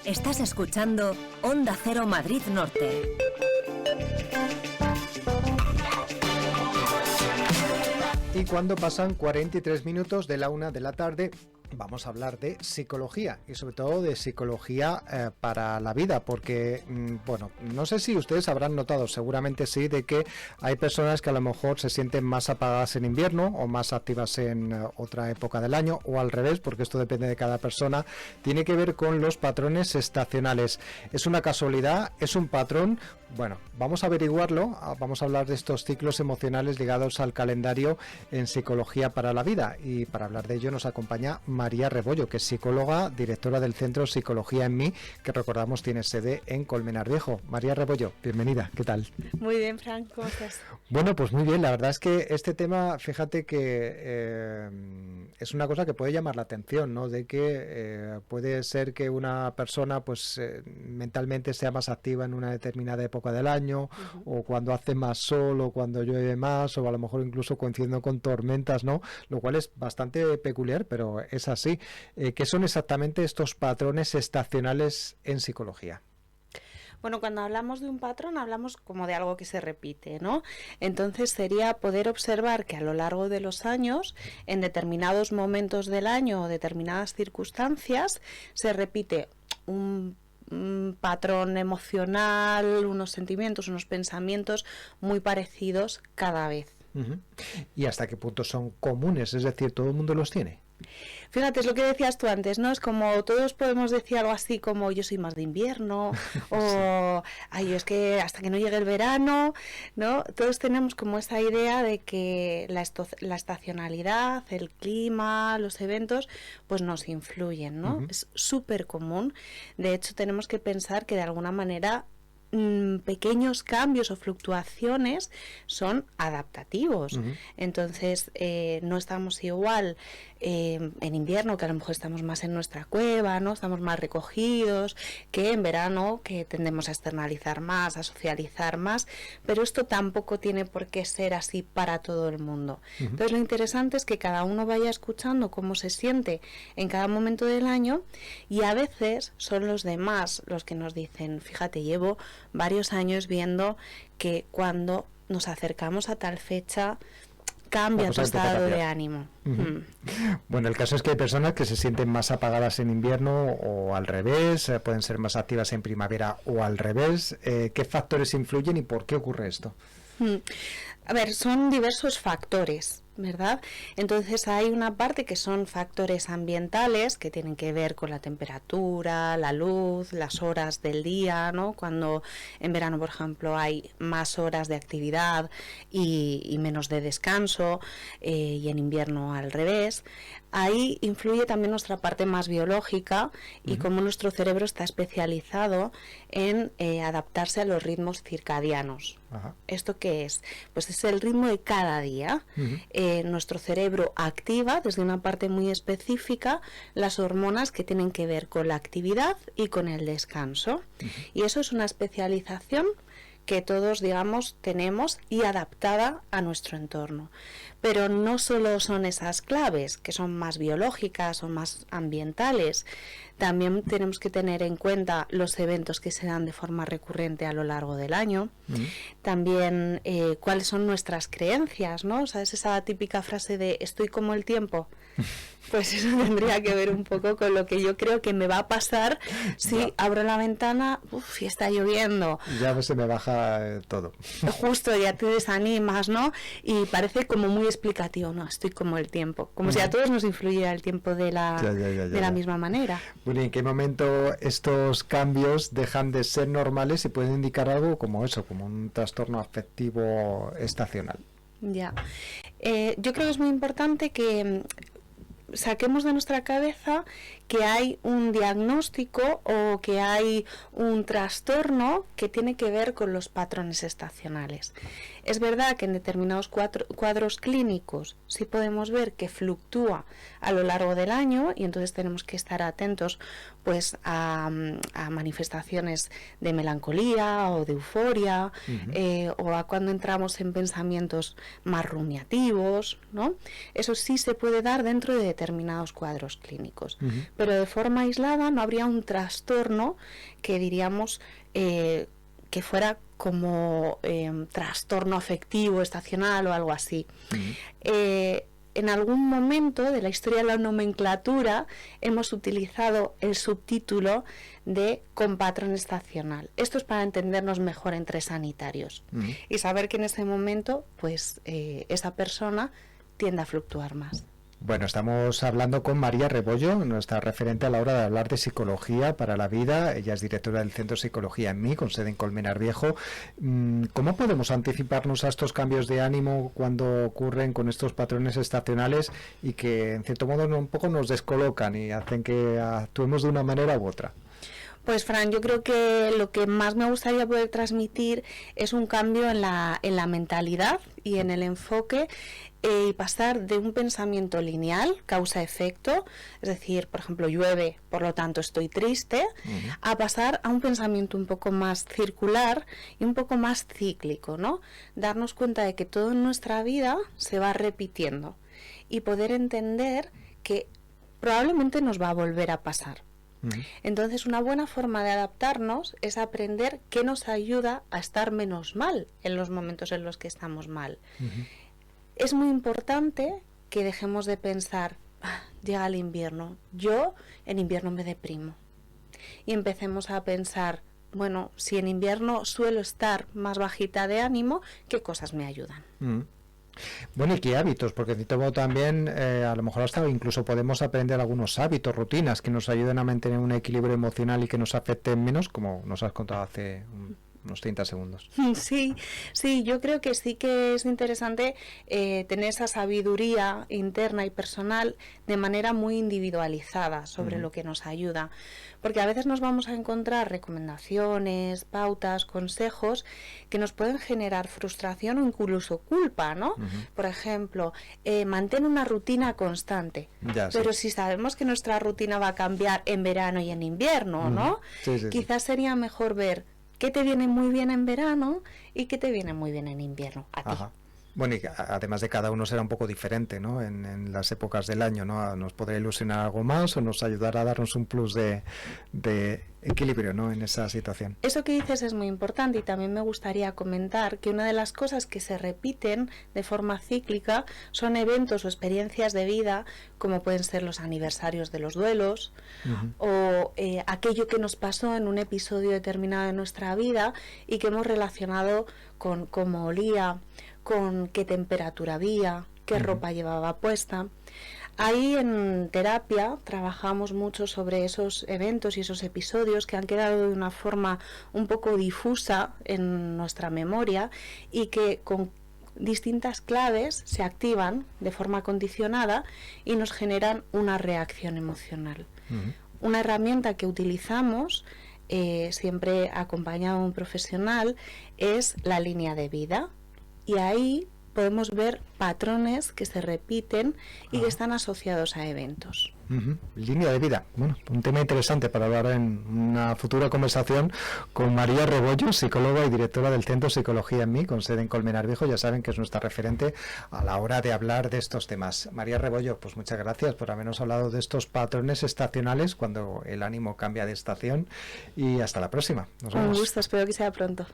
Estás escuchando Onda Cero Madrid Norte. Y cuando pasan 43 minutos de la 1 de la tarde, vamos a hablar de psicología y sobre todo de psicología para la vida, porque, bueno, no sé si ustedes habrán notado, seguramente sí, de que hay personas que a lo mejor se sienten más apagadas en invierno o más activas en otra época del año, o al revés, porque esto depende de cada persona. Tiene que ver con los patrones estacionales. ¿Es una casualidad? ¿Es un patrón? Bueno, vamos a averiguarlo, vamos a hablar de estos ciclos emocionales ligados al calendario en psicología para la vida, y para hablar de ello nos acompaña María Rebollo, que es psicóloga, directora del Centro Psicología en Mí, que recordamos tiene sede en Colmenar Viejo. María Rebollo, bienvenida, ¿qué tal? Muy bien, Fran, ¿cómo estás? Bueno, pues muy bien, la verdad es que este tema, fíjate que es una cosa que puede llamar la atención, ¿no? De que puede ser que una persona pues mentalmente sea más activa en una determinada época del año, o cuando hace más sol, o cuando llueve más, o a lo mejor incluso coincidiendo con tormentas, ¿no? Lo cual es bastante peculiar, pero es así. ¿Qué son exactamente estos patrones estacionales en psicología? Bueno, cuando hablamos de un patrón hablamos como de algo que se repite, ¿no? Entonces sería poder observar que a lo largo de los años, en determinados momentos del año o determinadas circunstancias, se repite un patrón emocional, unos sentimientos, unos pensamientos muy parecidos cada vez. ¿Y hasta qué punto son comunes? Es decir, ¿todo el mundo los tiene? Fíjate, es lo que decías tú antes, ¿no? Es como todos podemos decir algo así como yo soy más de invierno, o ay, es que hasta que no llegue el verano, ¿no? Todos tenemos como esa idea de que la estacionalidad, el clima, los eventos, pues nos influyen, ¿no? Es súper común. De hecho, tenemos que pensar que de alguna manera pequeños cambios o fluctuaciones son adaptativos. Entonces no estamos igual en invierno, que a lo mejor estamos más en nuestra cueva, ¿no? Estamos más recogidos, que en verano, que tendemos a externalizar más, a socializar más, pero esto tampoco tiene por qué ser así para todo el mundo. Entonces lo interesante es que cada uno vaya escuchando cómo se siente en cada momento del año, y a veces son los demás los que nos dicen, fíjate, llevo varios años viendo que cuando nos acercamos a tal fecha cambia tu estado de ánimo. Bueno, el caso es que hay personas que se sienten más apagadas en invierno o al revés, pueden ser más activas en primavera o al revés. ¿Qué factores influyen y por qué ocurre esto? A ver, son diversos factores, ¿verdad? Entonces hay una parte que son factores ambientales que tienen que ver con la temperatura, la luz, las horas del día, ¿no? Cuando en verano, por ejemplo, hay más horas de actividad y menos de descanso, y en invierno al revés. Ahí influye también nuestra parte más biológica y cómo nuestro cerebro está especializado en adaptarse a los ritmos circadianos. ¿Esto qué es? Pues es el ritmo de cada día. Nuestro cerebro activa desde una parte muy específica las hormonas que tienen que ver con la actividad y con el descanso. Y eso es una especialización que todos, digamos, tenemos y adaptada a nuestro entorno. Pero no solo son esas claves, que son más biológicas o más ambientales, también tenemos que tener en cuenta los eventos que se dan de forma recurrente a lo largo del año, también cuáles son nuestras creencias, ¿no? O sea, es esa típica frase de estoy como el tiempo. Pues eso tendría que ver un poco con lo que yo creo que me va a pasar si abro la ventana y está lloviendo. Ya se me baja todo. Justo, ya te desanimas, ¿no? Y parece como muy explicativo, ¿no? Estoy como el tiempo. Como si a todos nos influyera el tiempo de la misma manera. Bueno, ¿y en qué momento estos cambios dejan de ser normales y pueden indicar algo como eso, como un trastorno afectivo estacional? Ya. Yo creo que es muy importante que saquemos de nuestra cabeza que hay un diagnóstico o que hay un trastorno que tiene que ver con los patrones estacionales. Es verdad que en determinados cuadros clínicos sí podemos ver que fluctúa a lo largo del año, y entonces tenemos que estar atentos pues a manifestaciones de melancolía o de euforia, o a cuando entramos en pensamientos más rumiativos, ¿no? Eso sí se puede dar dentro de determinados cuadros clínicos. Pero de forma aislada no habría un trastorno que diríamos que fuera como trastorno afectivo estacional o algo así. En algún momento de la historia de la nomenclatura hemos utilizado el subtítulo de con patrón estacional. Esto es para entendernos mejor entre sanitarios y saber que en ese momento pues esa persona tiende a fluctuar más. Bueno, estamos hablando con María Rebollo, nuestra referente a la hora de hablar de psicología para la vida. Ella es directora del Centro Psicología en Mí, con sede en Colmenar Viejo. ¿Cómo podemos anticiparnos a estos cambios de ánimo cuando ocurren con estos patrones estacionales y que en cierto modo un poco nos descolocan y hacen que actuemos de una manera u otra? Pues Fran, yo creo que lo que más me gustaría poder transmitir es un cambio en la mentalidad y en el enfoque y pasar de un pensamiento lineal, causa-efecto, es decir, por ejemplo, llueve, por lo tanto estoy triste, a pasar a un pensamiento un poco más circular y un poco más cíclico, ¿no? Darnos cuenta de que todo en nuestra vida se va repitiendo y poder entender que probablemente nos va a volver a pasar. Entonces, una buena forma de adaptarnos es aprender qué nos ayuda a estar menos mal en los momentos en los que estamos mal. Es muy importante que dejemos de pensar, llega el invierno, yo en invierno me deprimo. Y empecemos a pensar, bueno, si en invierno suelo estar más bajita de ánimo, ¿qué cosas me ayudan? Bueno, ¿y qué hábitos? Porque también a lo mejor hasta incluso podemos aprender algunos hábitos, rutinas que nos ayuden a mantener un equilibrio emocional y que nos afecten menos, como nos has contado hace unos 30 segundos. Sí, yo creo que sí que es interesante tener esa sabiduría interna y personal de manera muy individualizada sobre lo que nos ayuda. Porque a veces nos vamos a encontrar recomendaciones, pautas, consejos que nos pueden generar frustración o incluso culpa, ¿no? Por ejemplo, mantén una rutina constante. Pero si sabemos que nuestra rutina va a cambiar en verano y en invierno, ¿no? Quizás sería mejor ver qué te viene muy bien en verano y qué te viene muy bien en invierno a ti. Bueno, y además de cada uno será un poco diferente, ¿no? En las épocas del año, ¿no? Nos podrá ilusionar algo más o nos ayudará a darnos un plus de equilibrio, ¿no? En esa situación. Eso que dices es muy importante y también me gustaría comentar que una de las cosas que se repiten de forma cíclica son eventos o experiencias de vida como pueden ser los aniversarios de los duelos o aquello que nos pasó en un episodio determinado de nuestra vida y que hemos relacionado con cómo olía, con qué temperatura había, qué ropa llevaba puesta. Ahí en terapia trabajamos mucho sobre esos eventos y esos episodios que han quedado de una forma un poco difusa en nuestra memoria y que con distintas claves se activan de forma condicionada y nos generan una reacción emocional. Una herramienta que utilizamos siempre acompañado de un profesional es la línea de vida. Y ahí podemos ver patrones que se repiten y que están asociados a eventos. Línea de vida. Bueno, un tema interesante para hablar en una futura conversación con María Rebollo, psicóloga y directora del Centro Psicología en Mí, con sede en Colmenar Viejo. Ya saben que es nuestra referente a la hora de hablar de estos temas. María Rebollo, pues muchas gracias por habernos hablado de estos patrones estacionales cuando el ánimo cambia de estación y hasta la próxima. Nos vemos. Un gusto, espero que sea pronto.